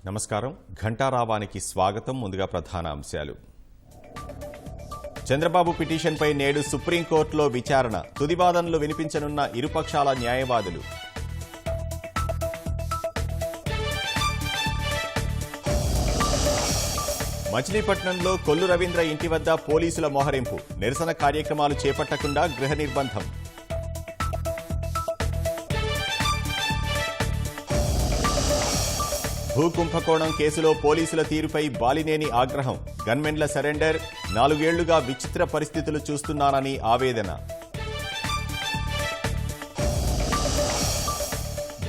నమస్కారం. ఘంటారావానికి స్వాగతం. ముందుగా ప్రధాన అంశాలు. చంద్రబాబు పిటిషన్పై నేడు సుప్రీంకోర్టులో విచారణ. తుది వాదనలు వినిపించనున్న ఇరుపక్షాల న్యాయవాదులు. మచిలీపట్నంలో కొల్లు రవీంద్ర ఇంటి వద్ద పోలీసుల మోహరింపు. నిరసన కార్యక్రమాలు చేపట్టకుండా గృహ నిర్బంధం. భూకుంభకోణం కేసులో పోలీసుల తీరుపై బాలినేని ఆగ్రహం. గన్మెన్ల సరెండర్, 4 ఏళ్లుగా విచిత్ర పరిస్థితులు చూస్తున్నానని ఆవేదన.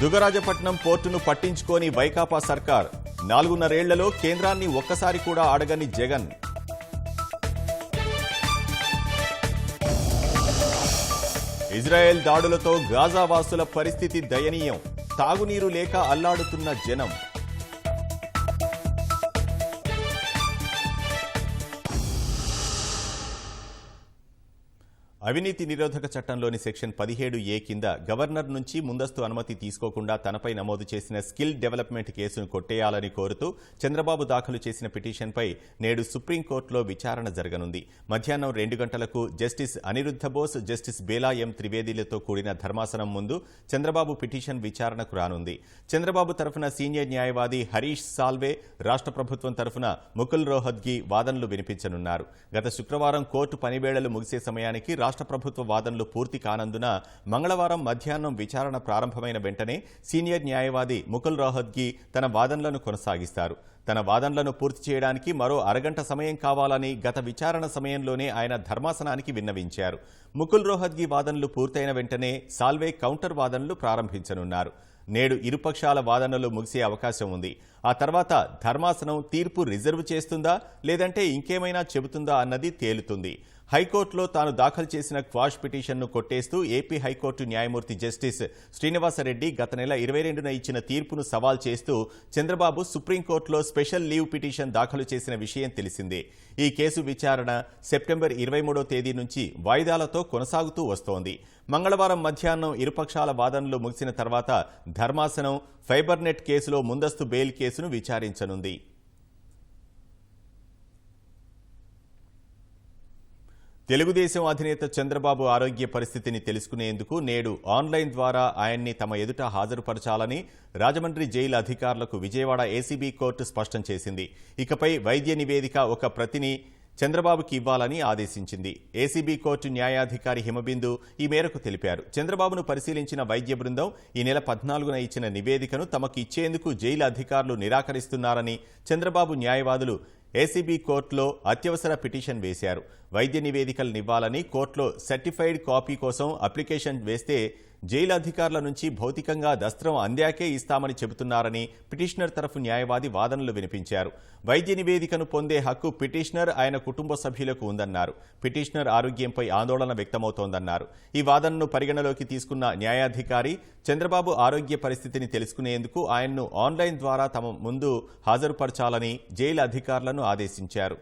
దుగరాజపట్నం పోర్టును పట్టించుకోని వైకాపా సర్కార్. 4.5 ఏళ్లలో కేంద్రాన్ని ఒక్కసారి కూడా అడగని జగన్. ఇజ్రాయెల్ దాడులతో గాజా వాసుల పరిస్థితి దయనీయం. తాగునీరు లేక అల్లాడుతున్న జనం. అవినీతి నిరోధక చట్టంలోని సెక్షన్ 17A కింద గవర్నర్ నుంచి ముందస్తు అనుమతి తీసుకోకుండా తనపై నమోదు చేసిన స్కిల్ డెవలప్మెంట్ కేసును కొట్టేయాలని కోరుతూ చంద్రబాబు దాఖలు చేసిన పిటిషన్పై నేడు సుప్రీంకోర్టులో విచారణ జరగనుంది. మధ్యాహ్నం 2 గంటలకు జస్టిస్ అనిరుద్ధ బోస్, జస్టిస్ బేలా ఎం త్రివేదిలతో కూడిన ధర్మాసనం ముందు చంద్రబాబు పిటిషన్ విచారణకు రానుంది. చంద్రబాబు తరఫున సీనియర్ న్యాయవాది హరీష్ సాల్వే, రాష్ట్ర ప్రభుత్వం తరఫున ముకుల్ రోహత్గి వాదనలు వినిపించనున్నారు. గత శుక్రవారం కోర్టు పనివేళలు ముగిసే సమయానికి రాష్ట్ర ప్రభుత్వ వాదనలు పూర్తి కానందున మంగళవారం మధ్యాహ్నం విచారణ ప్రారంభమైన వెంటనే సీనియర్ న్యాయవాది ముకుల్ రోహత్గి తన వాదనలను కొనసాగిస్తారు. తన వాదనలను పూర్తి చేయడానికి మరో అరగంట సమయం కావాలని గత విచారణ సమయంలోనే ఆయన ధర్మాసనానికి విన్నవించారు. ముకుల్ రోహత్గి వాదనలు పూర్తయిన వెంటనే సాల్వే కౌంటర్ వాదనలు ప్రారంభించనున్నారు. నేడు ఇరుపక్షాల వాదనలు ముగిసే అవకాశం ఉంది. ఆ తర్వాత ధర్మాసనం తీర్పు రిజర్వ్ చేస్తుందా లేదంటే ఇంకేమైనా చెబుతుందా అన్నది తేలుతుంది. హైకోర్టులో తాను దాఖలు చేసిన క్వాష్ పిటిషన్ను కొట్టేస్తూ ఏపీ హైకోర్టు న్యాయమూర్తి జస్టిస్ శ్రీనివాసరెడ్డి గత నెల 22న ఇచ్చిన తీర్పును సవాల్ చేస్తూ చంద్రబాబు సుప్రీంకోర్టులో స్పెషల్ లీవ్ పిటిషన్ దాఖలు చేసిన విషయం తెలిసిందే. ఈ కేసు విచారణ సెప్టెంబర్ 23వ తేదీ నుంచి వాయిదాలతో కొనసాగుతూ వస్తోంది. మంగళవారం మధ్యాహ్నం ఇరుపక్షాల వాదనలు ముగిసిన తర్వాత ధర్మాసనం ఫైబర్నెట్ కేసులో ముందస్తు బెయిల్ కేసును విచారించనుంది. తెలుగుదేశం అధినేత చంద్రబాబు ఆరోగ్య పరిస్థితిని తెలుసుకునేందుకు నేడు ఆన్లైన్ ద్వారా ఆయన్ని తమ ఎదుట హాజరుపరచాలని రాజమండ్రి జైలు అధికారులకు విజయవాడ ఏసీబీ కోర్టు స్పష్టం చేసింది. ఇకపై వైద్య నివేదిక ఒక ప్రతిని చంద్రబాబుకి ఇవ్వాలని ఆదేశించింది. ఏసీబీ కోర్టు న్యాయాధికారి హిమబిందు ఈ మేరకు తెలిపారు. చంద్రబాబును పరిశీలించిన వైద్య బృందం ఈ నెల 14న ఇచ్చిన నివేదికను తమకు ఇచ్చేందుకు జైలు అధికారులు నిరాకరిస్తున్నారని చంద్రబాబు న్యాయవాదులు ఏసీబీ కోర్టులో అత్యవసర పిటిషన్ వేశారు. వైద్య నివేదికలనివ్వాలని కోర్టులో సర్టిఫైడ్ కాపీ కోసం అప్లికేషన్ వేస్తే జైలు అధికారుల నుంచి భౌతికంగా దస్త్రం అందాకే ఇస్తామని చెబుతున్నారని పిటిషనర్ తరఫు న్యాయవాది వాదనలు వినిపించారు. వైద్య నివేదికను పొందే హక్కు పిటిషనర్, ఆయన కుటుంబ సభ్యులకు ఉందన్నారు. పిటిషనర్ ఆరోగ్యంపై ఆందోళన వ్యక్తమవుతోందన్నారు. ఈ వాదనను పరిగణలోకి తీసుకున్న న్యాయాధికారి చంద్రబాబు ఆరోగ్య పరిస్థితిని తెలుసుకునేందుకు ఆయన్ను ఆన్లైన్ ద్వారా తమ ముందు హాజరుపరచాలని జైలు అధికారులను ఆదేశించారు.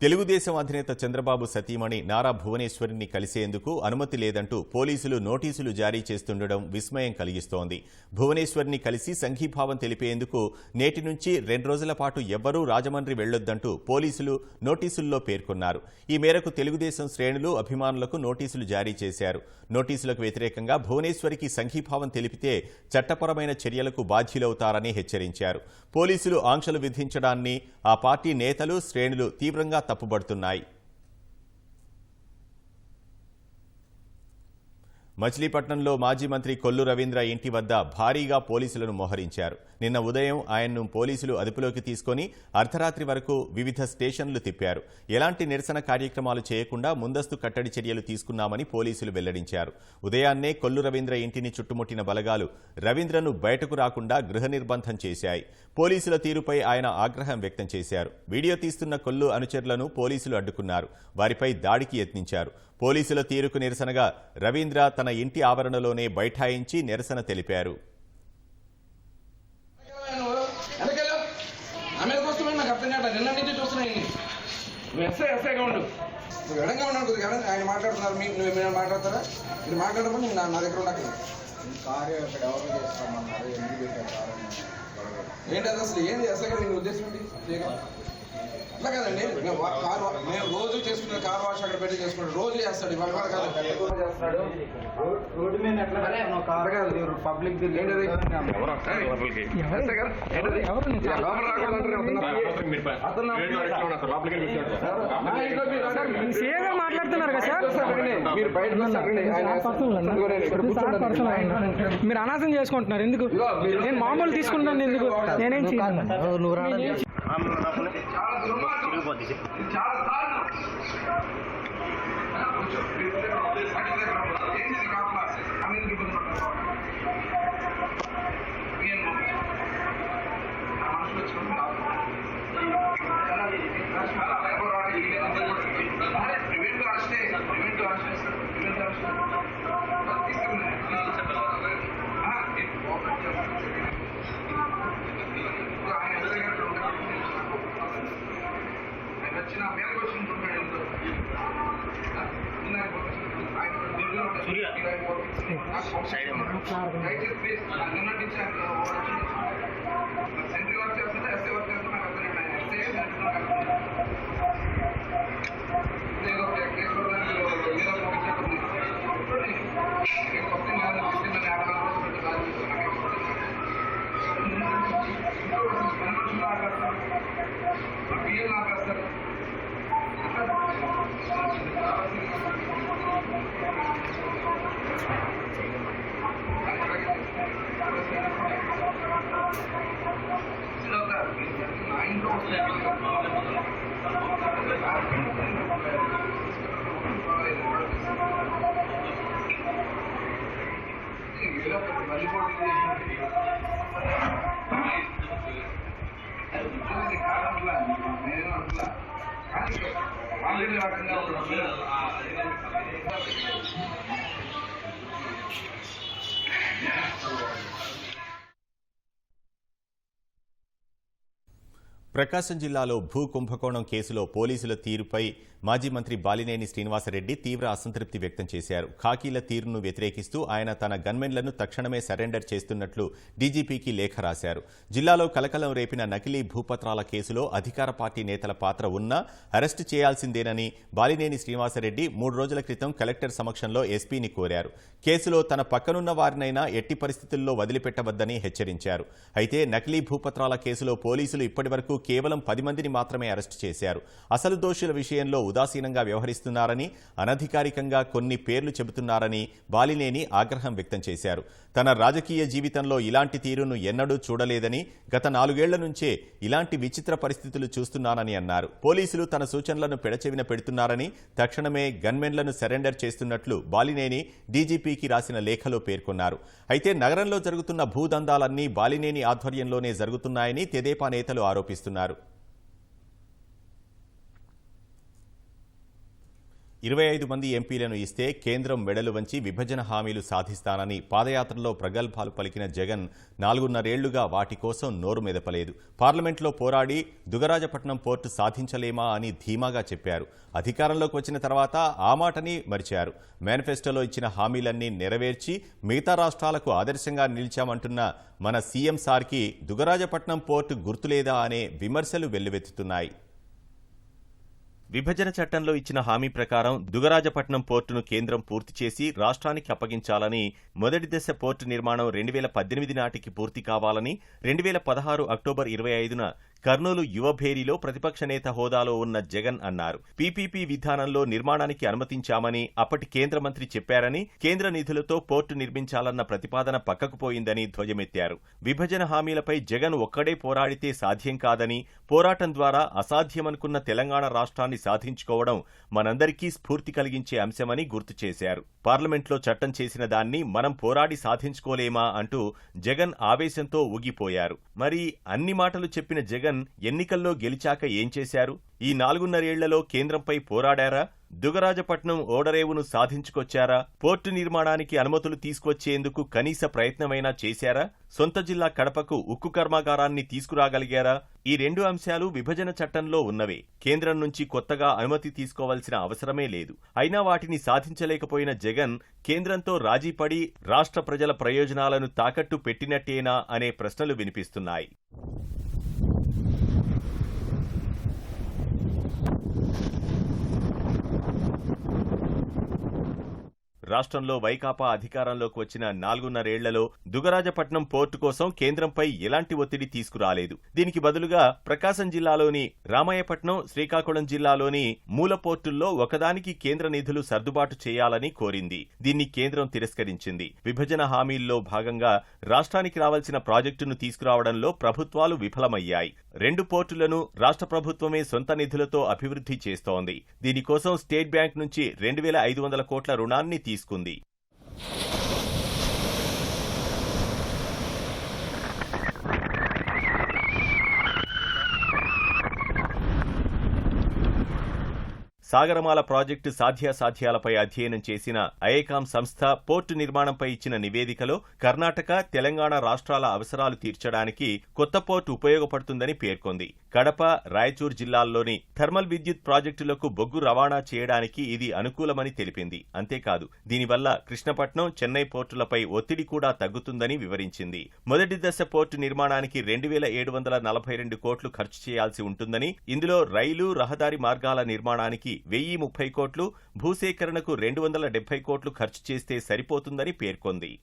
తెలుగుదేశం అధినేత చంద్రబాబు సతీమణి నారా భువనేశ్వరిని కలిసేందుకు అనుమతి లేదంటూ పోలీసులు నోటీసులు జారీ చేస్తుండడం విస్మయం కలిగిస్తోంది. భువనేశ్వరిని కలిసి సంఘీభావం తెలిపేందుకు నేటి నుంచి 2 రోజుల పాటు ఎవ్వరూ రాజమండ్రి వెళ్లొద్దంటూ పోలీసులు నోటీసుల్లో పేర్కొన్నారు. ఈ మేరకు తెలుగుదేశం శ్రేణులు, అభిమానులకు నోటీసులు జారీ చేశారు. నోటీసులకు వ్యతిరేకంగా భువనేశ్వరికి సంఘీభావం తెలిపితే చట్టపరమైన చర్యలకు బాధ్యులవుతారని హెచ్చరించారు. పోలీసులు ఆంక్షలు విధించడాన్ని ఆ పార్టీ నేతలు, శ్రేణులు తీవ్రంగా తప్పుబడుతున్నాయి. మచిలీపట్నంలో మాజీ మంత్రి కొల్లు రవీంద్ర ఇంటి వద్ద భారీగా పోలీసులను మోహరించారు. నిన్న ఉదయం ఆయన్ను పోలీసులు అదుపులోకి తీసుకుని అర్ధరాత్రి వరకు వివిధ స్టేషన్లు తిప్పారు. ఎలాంటి నిరసన కార్యక్రమాలు చేయకుండా ముందస్తు కట్టడి చర్యలు తీసుకున్నామని పోలీసులు వెల్లడించారు. ఉదయాన్నే కొల్లు రవీంద్ర ఇంటిని చుట్టుముట్టిన బలగాలు రవీంద్రను బయటకు రాకుండా గృహ నిర్బంధం చేశాయి. పోలీసుల తీరుపై ఆయన ఆగ్రహం వ్యక్తం చేశారు. వీడియో తీస్తున్న కొల్లు అనుచరులను పోలీసులు అడ్డుకున్నారు. వారిపై దాడికి యత్నించారు. పోలీసుల తీరుకు నిరసనగా రవీంద్ర తన ఇంటి ఆవరణలోనే బైఠాయించి నిరసన తెలిపారు. ఆయన మాట్లాడుతున్నారు, మీరు మాట్లాడతారా? మీరు మాట్లాడమని నా దగ్గర ఉండక కారు అక్కడ ఎవరు చేస్తామన్నారు, ఎందుకు పెట్టారు కారు ఏంటి అది అసలు ఏంది అసలు మీ ఉద్దేశం ఏంటి? అట్లా కదండి, మేము రోజు చేసుకునే కార్ వాష్ అక్కడ పెట్టి చేసుకుంటాం, రోజు చేస్తాడు ఇవాళ కాదు చేస్తున్నాడు. రోడ్డు మీద ఎట్లా కాదు పబ్లిక్ మాట్లాడుతున్నారు కదా సార్, మీరు బయట మీరు అనాథం చేసుకుంటున్నారు. ఎందుకు నేను మామూలు తీసుకుంటాను, ఎందుకు నేనేం ప్రకాశం జిల్లాలో భూ కుంభకోణం కేసులో పోలీసుల తీరుపై మాజీ మంత్రి బాలినేని శ్రీనివాసరెడ్డి తీవ్ర అసంతృప్తి వ్యక్తం చేశారు. ఖాకీల తీరును వ్యతిరేకిస్తూ ఆయన తన గన్మెన్లను తక్షణమే సరెండర్ చేస్తున్నట్లు డీజీపీకి లేఖ రాశారు. జిల్లాలో కలకలం రేపిన నకిలీ భూపత్రాల కేసులో అధికార పార్టీ నేతల పాత్ర ఉన్నా అరెస్టు చేయాల్సిందేనని బాలినేని శ్రీనివాసరెడ్డి 3 రోజుల క్రితం కలెక్టర్ సమక్షంలో ఎస్పీని కోరారు. కేసులో తన పక్కనున్న వారినైనా ఎట్టి పరిస్థితుల్లో వదిలిపెట్టవద్దని హెచ్చరించారు. అయితే నకిలీ భూపత్రాల కేసులో పోలీసులు ఇప్పటివరకు కేవలం 10 మందిని మాత్రమే అరెస్టు చేశారు. అసలు దోషుల విషయంలో ఉదాసీనంగా వ్యవహరిస్తున్నారని, అనధికారికంగా కొన్ని పేర్లు చెబుతున్నారని బాలినేని ఆగ్రహం వ్యక్తం చేశారు. తన రాజకీయ జీవితంలో ఇలాంటి తీరును ఎన్నడూ చూడలేదని, గత 4 ఏళ్ల నుంచే ఇలాంటి విచిత్ర పరిస్థితులు చూస్తున్నానని అన్నారు. పోలీసులు తన సూచనలను పెడచెవిన పెడుతున్నారని, తక్షణమే గన్మెన్లను సరెండర్ చేస్తున్నట్లు బాలినేని డీజీపీకి రాసిన లేఖలో పేర్కొన్నారు. అయితే నగరంలో జరుగుతున్న భూదందాలన్నీ బాలినేని ఆధ్వర్యంలోనే జరుగుతున్నాయని తెదేపా నేతలు ఆరోపిస్తున్నారు. 25 మంది ఎంపీలను ఇస్తే కేంద్రం మెడలు వంచి విభజన హామీలు సాధిస్తానని పాదయాత్రలో ప్రగల్భాలు పలికిన జగన్ 4.5 ఏళ్లుగా వాటి కోసం నోరు మెదపలేదు. పార్లమెంట్లో పోరాడి దుగరాజపట్నం పోర్టు సాధించలేమా అని ధీమాగా చెప్పారు. అధికారంలోకి వచ్చిన తర్వాత ఆ మాటని మరిచారు. మేనిఫెస్టోలో ఇచ్చిన హామీలన్నీ నెరవేర్చి మిగతా రాష్ట్రాలకు ఆదర్శంగా నిలిచామంటున్న మన సీఎం సార్కి దుగరాజపట్నం పోర్టు గుర్తులేదా అనే విమర్శలు వెల్లువెత్తుతున్నాయి. విభజన చట్టంలో ఇచ్చిన హామీ ప్రకారం దుగరాజపట్నం పోర్టును కేంద్రం పూర్తి చేసి రాష్ట్రానికి అప్పగించాలని, మొదటి దశ పోర్టు నిర్మాణం 2018 నాటికి పూర్తి కావాలని, 2016 అక్టోబర్ 25న కర్నూలు యువభేరిలో ప్రతిపక్ష నేత హోదాలో ఉన్న జగన్ అన్నారు. పీపీపీ విధానంలో నిర్మాణానికి అనుమతించామని అప్పటి కేంద్ర మంత్రి చెప్పారని, కేంద్ర నిధులతో పోర్టు నిర్మించాలన్న ప్రతిపాదన పక్కకు పోయిందని ధ్వజమెత్తారు. విభజన హామీలపై జగన్ ఒక్కడే పోరాడితే సాధ్యం కాదని, పోరాటం ద్వారా అసాధ్యమనుకున్న తెలంగాణ రాష్ట్రాన్ని సాధించుకోవడం మనందరికీ స్ఫూర్తి కలిగించే అంశమని గుర్తు చేశారు. పార్లమెంట్లో చట్టం చేసిన దాన్ని మనం పోరాడి సాధించుకోలేమా అంటూ జగన్ ఆవేశంతో ఊగిపోయారు. మరి అన్ని మాటలు చెప్పిన జగన్ జగన్ ఎన్నికల్లో గెలిచాక ఏం చేశారు? ఈ 4.5 ఏళ్లలో కేంద్రంపై పోరాడారా? దుగరాజపట్నం ఓడరేవును సాధించుకొచ్చారా? పోర్టు నిర్మాణానికి అనుమతులు తీసుకొచ్చేందుకు కనీస ప్రయత్నమైనా చేశారా? సొంత జిల్లా కడపకు ఉక్కు కర్మాగారాన్ని తీసుకురాగలిగారా? ఈ 2 అంశాలు విభజన చట్టంలో ఉన్నవే. కేంద్రం నుంచి కొత్తగా అనుమతి తీసుకోవాల్సిన అవసరమే లేదు. అయినా వాటిని సాధించలేకపోయిన జగన్ కేంద్రంతో రాజీపడి రాష్ట్ర ప్రజల ప్రయోజనాలను తాకట్టు పెట్టినట్టేనా అనే ప్రశ్నలు వినిపిస్తున్నాయి. రాష్ట్రంలో వైకాపా అధికారంలోకి వచ్చిన 4.5 ఏళ్లలో దుగరాజపట్నం పోర్టు కోసం కేంద్రంపై ఎలాంటి ఒత్తిడి తీసుకురాలేదు. దీనికి బదులుగా ప్రకాశం జిల్లాలోని రామాయపట్నం, శ్రీకాకుళం జిల్లాలోని మూల పోర్టుల్లో ఒకదానికి కేంద్ర నిధులు సర్దుబాటు చేయాలని కోరింది. దీన్ని కేంద్రం తిరస్కరించింది. విభజన హామీల్లో భాగంగా రాష్ట్రానికి రావాల్సిన ప్రాజెక్టును తీసుకురావడంలో ప్రభుత్వాలు విఫలమయ్యాయి. 2 పోర్టులను రాష్ట్ర ప్రభుత్వమే సొంత నిధులతో అభివృద్ధి చేస్తోంది. దీనికోసం స్టేట్ బ్యాంక్ నుంచి 2,500 కోట్ల రుణాన్ని తీసుకుంది. సాగరమాల ప్రాజెక్టు సాధ్యాసాధ్యాలపై అధ్యయనం చేసిన ఐకామ్ సంస్థ పోర్టు నిర్మాణంపై ఇచ్చిన నివేదికలో కర్ణాటక, తెలంగాణ రాష్ట్రాల అవసరాలు తీర్చడానికి కొత్త పోర్టు ఉపయోగపడుతుందని పేర్కొంది. కడప, రాయచూర్ జిల్లాల్లోని థర్మల్ విద్యుత్ ప్రాజెక్టులకు బొగ్గు రవాణా చేయడానికి ఇది అనుకూలమని తెలిపింది. అంతేకాదు, దీనివల్ల కృష్ణపట్నం, చెన్నై పోర్టులపై ఒత్తిడి కూడా తగ్గుతుందని వివరించింది. మొదటి దశ పోర్టు నిర్మాణానికి 2,742 కోట్లు ఖర్చు చేయాల్సి ఉంటుందని, ఇందులో రైలు, రహదారి మార్గాల నిర్మాణానికి 1,030 కోట్లు, భూసేకరణకు 270 కోట్లు ఖర్చు చేస్తే సరిపోతుందని పేర్కొంది.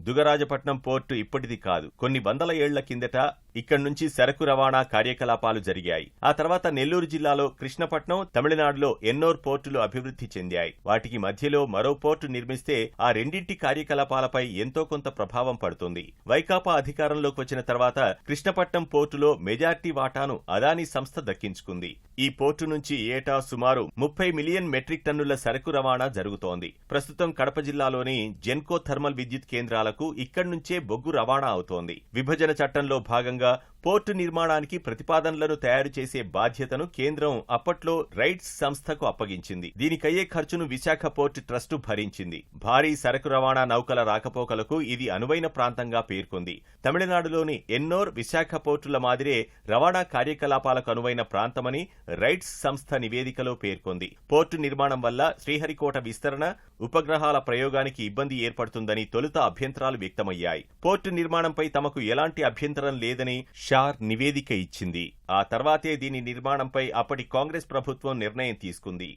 దుగరాజపట్నం పోర్టు ఇప్పటిది కాదు. కొన్ని వందల ఏళ్ల కిందట ఇక్కడి నుంచి సరకు రవాణా కార్యకలాపాలు జరిగాయి. ఆ తర్వాత నెల్లూరు జిల్లాలో కృష్ణపట్నం, తమిళనాడులో ఎన్నోర్ పోర్టులు అభివృద్ధి చెందాయి. వాటికి మధ్యలో మరో పోర్టు నిర్మిస్తే ఆ రెండింటి కార్యకలాపాలపై ఎంతో కొంత ప్రభావం పడుతుంది. వైకాపా అధికారంలోకి వచ్చిన తర్వాత కృష్ణపట్నం పోర్టులో మెజార్టీ వాటాను అదానీ సంస్థ దక్కించుకుంది. ఈ పోర్టు నుంచి ఏటా సుమారు 30 మిలియన్ మెట్రిక్ టన్నుల సరకు రవాణా జరుగుతోంది. ప్రస్తుతం కడప జిల్లాలోని జెన్కో థర్మల్ విద్యుత్ కేంద్రాలకు ఇక్కడి నుంచే బొగ్గు రవాణా అవుతోంది. విభజన చట్టంలో భాగంగా పోర్టు నిర్మాణానికి ప్రతిపాదనలను తయారు చేసే బాధ్యతను కేంద్రం అప్పట్లో రైట్స్ సంస్థకు అప్పగించింది. దీనికయ్యే ఖర్చును విశాఖ పోర్టు ట్రస్టు భరించింది. భారీ సరకు రవాణా నౌకల రాకపోకలకు ఇది అనువైన ప్రాంతంగా పేర్కొంది. తమిళనాడులోని ఎన్నోర్, విశాఖ పోర్టుల మాదిరే రవాణా కార్యకలాపాలకు అనువైన ప్రాంతమని రైట్స్ సంస్థ నివేదికలో పేర్కొంది. పోర్టు నిర్మాణం వల్ల శ్రీహరికోట విస్తరణ, ఉపగ్రహాల ప్రయోగానికి ఇబ్బంది ఏర్పడుతుందని తొలుత అభ్యంతరాలు వ్యక్తమయ్యాయి. పోర్టు నిర్మాణంపై తమకు ఎలాంటి అభ్యంతరం లేదని షార్ నివేదిక ఇచ్చింది. ఆ తర్వాతే దీని నిర్మాణంపై అప్పటి కాంగ్రెస్ ప్రభుత్వం నిర్ణయం తీసుకుంది.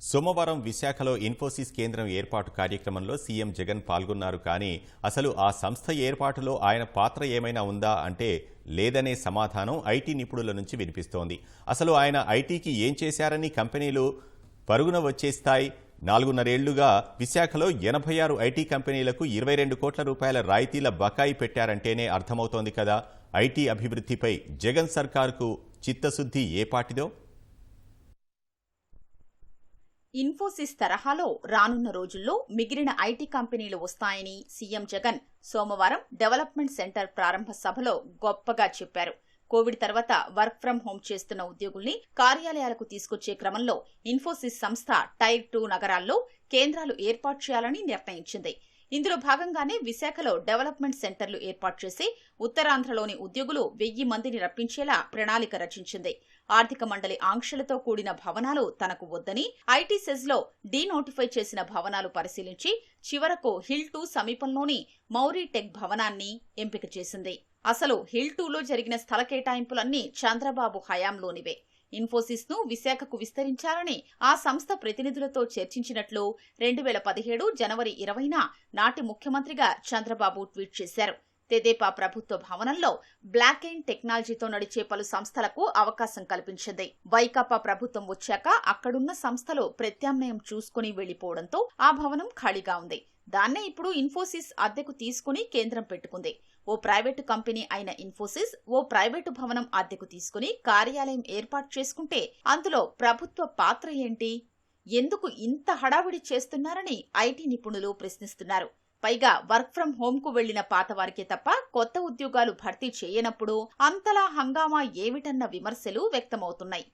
సోమవారం విశాఖలో ఇన్ఫోసిస్ కేంద్రం ఏర్పాటు కార్యక్రమంలో సీఎం జగన్ పాల్గొన్నారు. కానీ అసలు ఆ సంస్థ ఏర్పాటులో ఆయన పాత్ర ఏమైనా ఉందా అంటే లేదనే సమాధానం ఐటీ నిపుణుల నుంచి వినిపిస్తోంది. అసలు ఆయన ఐటీకి ఏం చేశారని కంపెనీలు పరుగున వచ్చేస్తాయి. 4.5 ఏళ్లుగా విశాఖలో 86 ఐటీ కంపెనీలకు 22 కోట్ల రూపాయల రాయితీల బకాయి పెట్టారంటేనే అర్థమవుతోంది కదా ఐటీ అభివృద్ధిపై జగన్ సర్కారుకు చిత్తశుద్ధి ఏ పాటిదో. ఇన్ఫోసిస్ తరహాలో రానున్న రోజుల్లో మిగిలిన ఐటీ కంపెనీలు వస్తాయని సీఎం జగన్ సోమవారం డెవలప్మెంట్ సెంటర్ ప్రారంభ సభలో గొప్పగా చెప్పారు. కోవిడ్ తర్వాత వర్క్ ఫ్రం హోం చేస్తున్న ఉద్యోగుల్ని కార్యాలయాలకు తీసుకొచ్చే క్రమంలో ఇన్ఫోసిస్ సంస్థ టైర్ 2 నగరాల్లో కేంద్రాలు ఏర్పాటు చేయాలని నిర్ణయించింది. ఇందులో భాగంగానే విశాఖలో డెవలప్మెంట్ సెంటర్లు ఏర్పాటు చేసి ఉత్తరాంధ్రలోని ఉద్యోగులు 1000 మందిని రప్పించేలా ప్రణాళిక రచించింది. ఆర్థిక మండలి ఆంక్షలతో కూడిన భవనాలు తనకు వద్దని ఐటీ సెజ్లో డీనోటిఫై చేసిన భవనాలు పరిశీలించి చివరకు హిల్ 2 సమీపంలోని మౌరీ టెక్ భవనాన్ని ఎంపిక చేసింది. అసలు హిల్ 2లో జరిగిన స్థల కేటాయింపులన్నీ చంద్రబాబు హయాంలోనివే. ఇన్ఫోసిస్ ను విశాఖకు విస్తరించాలని ఆ సంస్థ ప్రతినిధులతో చర్చించినట్లు 2017 జనవరి 20న నాటి ముఖ్యమంత్రిగా చంద్రబాబు ట్వీట్ చేశారు. తెదేపా ప్రభుత్వ భవనంలో బ్లాక్ అండ్ టెక్నాలజీతో నడిచే పలు సంస్థలకు అవకాశం కల్పించింది. వైకాపా ప్రభుత్వం వచ్చాక అక్కడున్న సంస్థలు ప్రత్యామ్నాయం చూసుకుని వెళ్లిపోవడంతో ఆ భవనం ఖాళీగా ఉంది. దాన్నే ఇప్పుడు ఇన్ఫోసిస్ అద్దెకు తీసుకుని కేంద్రం పెట్టుకుంది. ఓ ప్రైవేటు కంపెనీ అయిన ఇన్ఫోసిస్ ఓ ప్రైవేటు భవనం అద్దెకు తీసుకుని కార్యాలయం ఏర్పాటు చేసుకుంటే అందులో ప్రభుత్వ పాత్ర ఏంటి? ఎందుకు ఇంత హడావిడి చేస్తున్నారని ఐటీ నిపుణులు ప్రశ్నిస్తున్నారు. పైగా వర్క్ ఫ్రం హోమ్ కు వెళ్లిన పాతవారికే తప్ప కొత్త ఉద్యోగాలు భర్తీ చేయనప్పుడు అంతలా హంగామా ఏమిటన్న విమర్శలు వ్యక్తమవుతున్నాయి.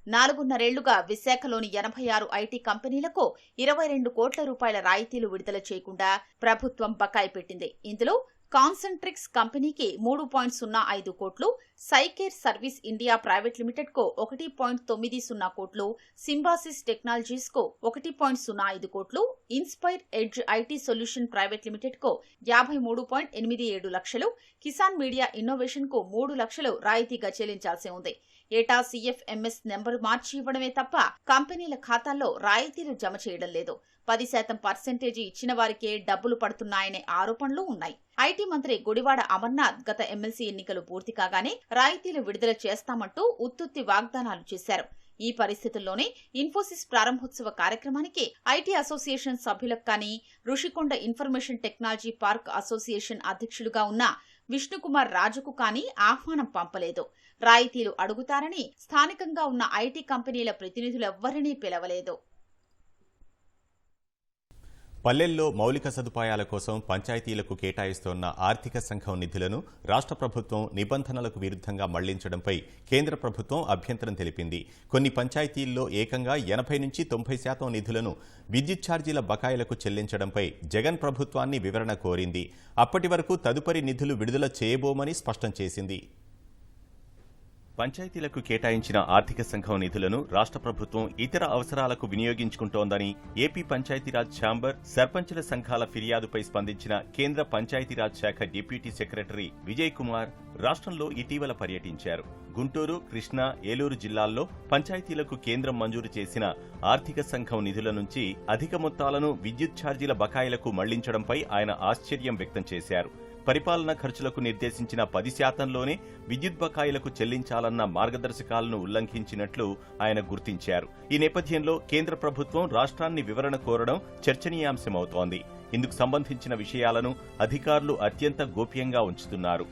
4.5 ఏళ్లుగా విశాఖలోని 86 ఐటీ కంపెనీలకు 22 కోట్ల రూపాయల రాయితీలు విడుదల చేయకుండా ప్రభుత్వం బకాయి పెట్టింది. ఇందులో కాన్సెంట్రిక్స్ కంపెనీకి 3.05 కోట్లు, సైకేర్ సర్వీస్ ఇండియా ప్రైవేట్ లిమిటెడ్ కు 1.90 కోట్లు, సింబాసిస్ టెక్నాలజీస్ కు 1.05 కోట్లు, inspire edge IT solution private limited కు 53.87 లక్షలు, కిసాన్ మీడియా ఇన్నోవేషన్ కు 3 లక్షలు రాయితీగా చెల్లించాల్సి ఉంది. ఏటా CFMS నెంబరు మార్చి ఇవ్వడమే తప్ప కంపెనీల ఖాతాల్లో రాయితీలు జమ చేయడం లేదు. 10% ఇచ్చిన వారికే డబ్బులు పడుతున్నాయనే ఆరోపణలు ఉన్నాయి. ఐటీ మంత్రి గుడివాడ అమర్నాథ్ గత ఎమ్మెల్సీ ఎన్నికలు పూర్తి కాగానే రాయితీలు విడుదల చేస్తామంటూ ఉత్తుత్తి వాగ్దానాలు చేశారు. ఈ పరిస్థితుల్లోనే ఇన్ఫోసిస్ ప్రారంభోత్సవ కార్యక్రమానికి ఐటీ అసోసియేషన్ సభ్యులకు కానీ, Rushikonda information technology park association అధ్యక్షులుగా ఉన్న విష్ణుకుమార్ రాజుకు కానీ ఆహ్వానం పంపలేదు. రాయితీలు అడుగుతారని స్థానికంగా ఉన్న ఐటీ కంపెనీల ప్రతినిధులెవ్వరినీ పిలవలేదు. పల్లెల్లో మౌలిక సదుపాయాల కోసం పంచాయతీలకు కేటాయిస్తోన్న ఆర్థిక సంఘం నిధులను రాష్ట్ర ప్రభుత్వం నిబంధనలకు విరుద్ధంగా మళ్లించడంపై కేంద్ర ప్రభుత్వం అభ్యంతరం తెలిపింది. కొన్ని పంచాయతీల్లో ఏకంగా 80-90% నిధులను విద్యుత్ ఛార్జీల బకాయిలకు చెల్లించడంపై జగన్ ప్రభుత్వాన్ని వివరణ కోరింది. అప్పటి వరకు తదుపరి నిధులు విడుదల చేయబోమని స్పష్టం చేసింది. పంచాయతీలకు కేటాయించిన ఆర్థిక సంఘం నిధులను రాష్ట్ర ప్రభుత్వం ఇతర అవసరాలకు వినియోగించుకుంటోందని ఏపీ పంచాయతీరాజ్ ఛాంబర్ సర్పంచుల సంఘాల ఫిర్యాదుపై స్పందించిన కేంద్ర పంచాయతీరాజ్ శాఖ డిప్యూటీ సెక్రటరీ విజయ్ కుమార్ రాష్ట్రంలో ఇటీవల పర్యటించారు. గుంటూరు, కృష్ణా, ఏలూరు జిల్లాల్లో పంచాయతీలకు కేంద్రం మంజూరు చేసిన ఆర్థిక సంఘం నిధుల నుంచి అధిక మొత్తాలను విద్యుత్ ఛార్జీల బకాయిలకు మళ్లించడంపై ఆయన ఆశ్చర్యం వ్యక్తం చేశారు. పరిపాలన ఖర్చులకు నిర్దేశించిన 10%లోనే విద్యుత్ బకాయిలకు చెల్లించాలన్న మార్గదర్శకాలను ఉల్లంఘించినట్లు ఆయన గుర్తించారు. ఈ నేపథ్యంలో కేంద్ర ప్రభుత్వం రాష్ట్రాన్ని వివరణ కోరడం చర్చనీయాంశమవుతోంది. ఇందుకు సంబంధించిన విషయాలను అధికారులు అత్యంత గోప్యంగా ఉంచుతున్నారు.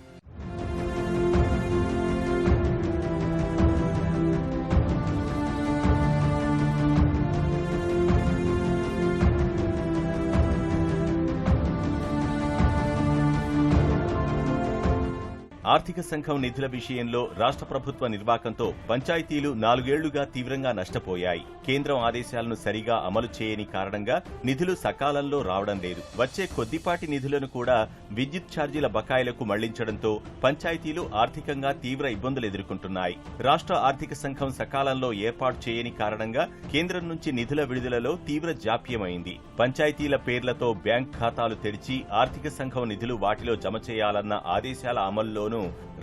ఆర్థిక సంఘం నిధుల విషయంలో రాష్ట్ర ప్రభుత్వ నిర్వాకంతో పంచాయతీలు 4 ఏళ్లుగా తీవ్రంగా నష్టపోయాయి. కేంద్రం ఆదేశాలను సరిగా అమలు చేయని కారణంగా నిధులు సకాలంలో రావడం లేదు. వచ్చే కొద్దిపాటి నిధులను కూడా విద్యుత్ ఛార్జీల బకాయిలకు మళ్లించడంతో పంచాయతీలు ఆర్థికంగా తీవ్ర ఇబ్బందులు ఎదుర్కొంటున్నాయి. రాష్ట్ర ఆర్థిక సంఘం సకాలంలో ఏర్పాటు చేయని కారణంగా కేంద్రం నుంచి నిధుల విడుదలలో తీవ్ర జాప్యమైంది. పంచాయతీల పేర్లతో బ్యాంక్ ఖాతాలు తెరిచి ఆర్థిక సంఘం నిధులు వాటిలో జమ చేయాలన్న ఆదేశాల అమల్లోనూ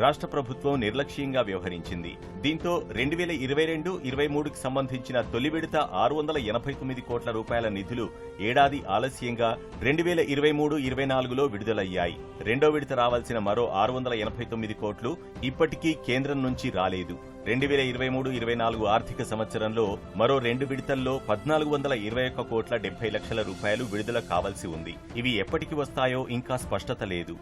రాష్ట్ర ప్రభుత్వం నిర్లక్ష్యంగా వ్యవహరించింది. దీంతో 2022-23కి సంబంధించిన తొలి విడత 689 కోట్ల రూపాయల నిధులు ఏడాది ఆలస్యంగా 2023-24లో విడుదలయ్యాయి. రెండో విడత రావాల్సిన మరో 689 కోట్లు ఇప్పటికీ కేంద్రం నుంచి రాలేదు. 2023-24 ఆర్థిక సంవత్సరంలో మరో 2 విడతల్లో 1421 కోట్ల 70 లక్షల రూపాయలు విడుదల కావాల్సి ఉంది. ఇవి ఎప్పటికి వస్తాయో ఇంకా స్పష్టత లేదు.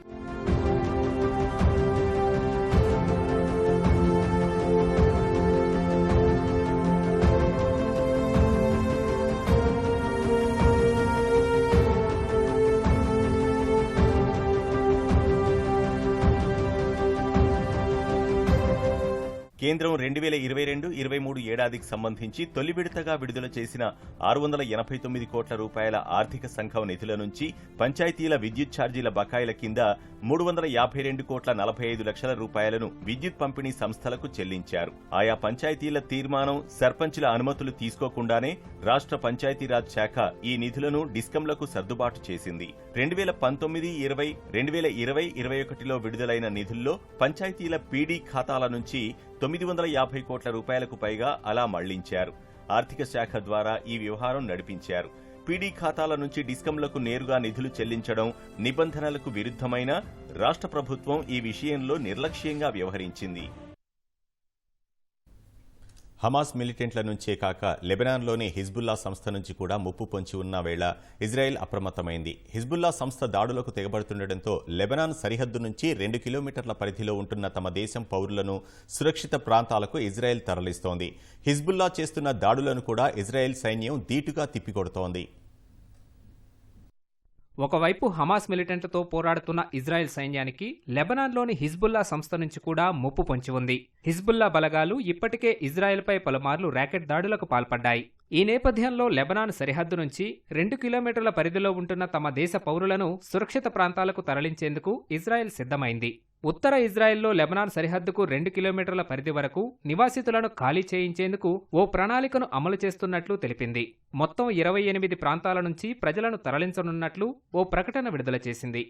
కేంద్రం 2022-23 ఏడాదికి సంబంధించి తొలి విడతగా విడుదల చేసిన 689 కోట్ల రూపాయల ఆర్థిక సంఘం నిధుల నుంచి పంచాయతీల విద్యుత్ ఛార్జీల బకాయిల కింద 352 కోట్ల 45 లక్షల రూపాయలను విద్యుత్ పంపిణీ సంస్థలకు చెల్లించారు. ఆయా పంచాయతీల తీర్మానం, సర్పంచుల అనుమతులు తీసుకోకుండానే రాష్ట్ర పంచాయతీరాజ్ శాఖ ఈ నిధులను డిస్కంలకు సర్దుబాటు చేసింది. 2019-20, 2020-21లో విడుదలైన నిధుల్లో పంచాయతీల పీడీ ఖాతాల నుంచి 950 కోట్ల రూపాయలకు పైగా అలా మళ్లించారు. ఆర్థిక శాఖ ద్వారా ఈ వ్యవహారం నడిపించారు. పీడీ ఖాతాల నుంచి డిస్కంలకు నేరుగా నిధులు చెల్లించడం నిబంధనలకు విరుద్ధమైన రాష్ట్ర ప్రభుత్వం ఈ విషయంలో నిర్లక్ష్యంగా వ్యవహరించింది. హమాస్ మిలిటెంట్ల నుంచే కాక లెబనాన్లోని హిజ్బుల్లా సంస్థ నుంచి కూడా ముప్పు పొంచి ఉన్న వేళ ఇజ్రాయెల్ అప్రమత్తమైంది. హిజ్బుల్లా సంస్థ దాడులకు తెగబడుతుండటంతో లెబనాన్ సరిహద్దు నుంచి 2 కిలోమీటర్ల పరిధిలో ఉంటున్న తమ దేశం పౌరులను సురక్షిత ప్రాంతాలకు ఇజ్రాయెల్ తరలిస్తోంది. హిజ్బుల్లా చేస్తున్న దాడులను కూడా ఇజ్రాయెల్ సైన్యం ధీటుగా తిప్పికొడుతోంది. ఒకవైపు హమాస్ మిలిటెంట్లతో పోరాడుతున్న ఇజ్రాయెల్ సైన్యానికి లెబనాన్లోని హిజ్బుల్లా సంస్థ నుంచి కూడా ముప్పు పొంచి ఉంది. హిజ్బుల్లా బలగాలు ఇప్పటికే ఇజ్రాయెల్పై పలుమార్లు ర్యాకెట్ దాడులకు పాల్పడ్డాయి. ఈ నేపథ్యంలో లెబనాన్ సరిహద్దు నుంచి 2 కిలోమీటర్ల పరిధిలో ఉంటున్న తమ దేశ పౌరులను సురక్షిత ప్రాంతాలకు తరలించేందుకు ఇజ్రాయెల్ సిద్ధమైంది. ఉత్తర ఇజ్రాయెల్లో లెబనాన్ సరిహద్దుకు 2 కిలోమీటర్ల పరిధి వరకు నివాసితులను ఖాళీ చేయించేందుకు ఓ ప్రణాళికను అమలు చేస్తున్నట్లు తెలిపింది. మొత్తం 28 ప్రాంతాల నుంచి ప్రజలను తరలించనున్నట్లు ఓ ప్రకటన విడుదల చేసింది.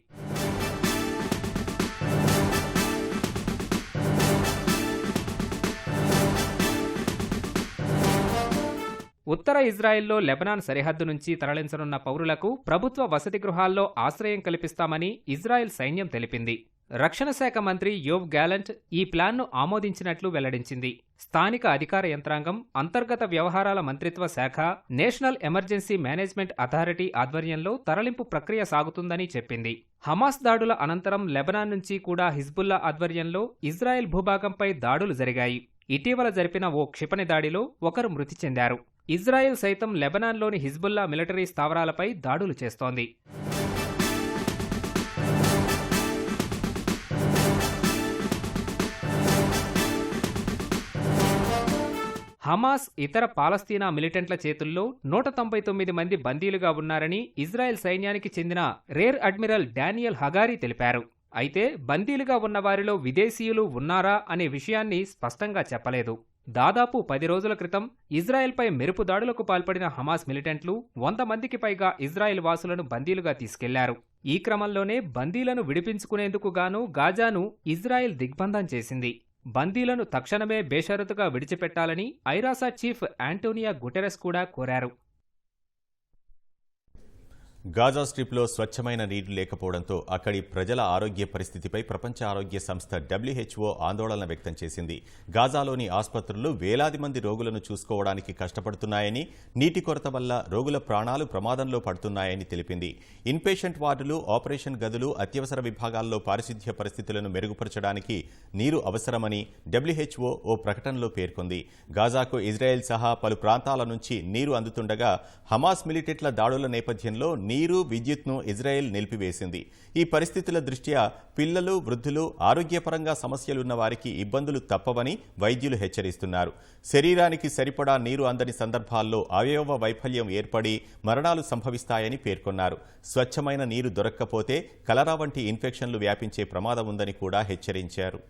ఉత్తర ఇజ్రాయెల్లో లెబనాన్ సరిహద్దు నుంచి తరలించనున్న పౌరులకు ప్రభుత్వ వసతి గృహాల్లో ఆశ్రయం కల్పిస్తామని ఇజ్రాయెల్ సైన్యం తెలిపింది. రక్షణ శాఖ మంత్రి యోవ్ గ్యాలంట్ ఈ ప్లాన్ను ఆమోదించినట్లు వెల్లడించింది. స్థానిక అధికార యంత్రాంగం, అంతర్గత వ్యవహారాల మంత్రిత్వ శాఖ, నేషనల్ ఎమర్జెన్సీ మేనేజ్మెంట్ అథారిటీ ఆధ్వర్యంలో తరలింపు ప్రక్రియ సాగుతుందని చెప్పింది. హమాస్ దాడుల అనంతరం లెబనాన్ నుంచి కూడా హిజ్బుల్లా ఆధ్వర్యంలో ఇజ్రాయెల్ భూభాగంపై దాడులు జరిగాయి. ఇటీవల జరిపిన ఓ క్షిపణి దాడిలో ఒకరు మృతి చెందారు. ఇజ్రాయెల్ సైతం లెబనాన్లోని హిజ్బుల్లా మిలిటరీ స్థావరాలపై దాడులు చేస్తోంది. హమాస్, ఇతర పాలస్తీనా మిలిటెంట్ల చేతుల్లో 199 మంది బందీలుగా ఉన్నారని ఇజ్రాయెల్ సైన్యానికి చెందిన రేర్ అడ్మిరల్ డానియల్ హగారీ తెలిపారు. అయితే బందీలుగా ఉన్న వారిలో విదేశీయులు ఉన్నారా అనే విషయాన్ని స్పష్టంగా చెప్పలేదు. దాదాపు 10 రోజుల క్రితం ఇజ్రాయెల్పై మెరుపు దాడులకు పాల్పడిన హమాస్ మిలిటెంట్లు 100 మందికి పైగా ఇజ్రాయెల్ వాసులను బందీలుగా తీసుకెళ్లారు. ఈ క్రమంలోనే బందీలను విడిపించుకునేందుకు గాను గాజాను ఇజ్రాయెల్ దిగ్బంధం చేసింది. బందీలను తక్షణమే బేషరతుగా విడిచిపెట్టాలని ఐరాసా చీఫ్ యాంటోనియో గుటెరస్ కూడా కోరారు. గాజా స్ట్రిప్లో స్వచ్ఛమైన నీరు లేకపోవడంతో అక్కడి ప్రజల ఆరోగ్య పరిస్థితిపై ప్రపంచ ఆరోగ్య సంస్థ WHO ఆందోళన వ్యక్తం చేసింది. గాజాలోని ఆసుపత్రులు వేలాది మంది రోగులను చూసుకోవడానికి కష్టపడుతున్నాయని, నీటి కొరత వల్ల రోగుల ప్రాణాలు ప్రమాదంలో పడుతున్నాయని తెలిపింది. ఇన్పేషెంట్ వార్డులు, ఆపరేషన్ గదులు, అత్యవసర విభాగాల్లో పారిశుధ్య పరిస్థితులను మెరుగుపరచడానికి నీరు అవసరమని WHO ఓ ప్రకటనలో పేర్కొంది. గాజాకు ఇజ్రాయెల్ సహా పలు ప్రాంతాల నుంచి నీరు అందుతుండగా హమాస్ మిలిటెంట్ల దాడుల నేపథ్యంలో నీరు, విద్యుత్ను ఇజ్రాయెల్ నిలిపివేసింది. ఈ పరిస్థితుల దృష్ట్యా పిల్లలు, వృద్ధులు, ఆరోగ్యపరంగా సమస్యలున్న వారికి ఇబ్బందులు తప్పవని వైద్యులు హెచ్చరిస్తున్నారు. శరీరానికి సరిపడా నీరు అందని సందర్భాల్లో అవయవ వైఫల్యం ఏర్పడి మరణాలు సంభవిస్తాయని పేర్కొన్నారు. స్వచ్ఛమైన నీరు దొరక్కపోతే కలరా వంటి ఇన్ఫెక్షన్లు వ్యాపించే ప్రమాదం ఉందని కూడా హెచ్చరించారు.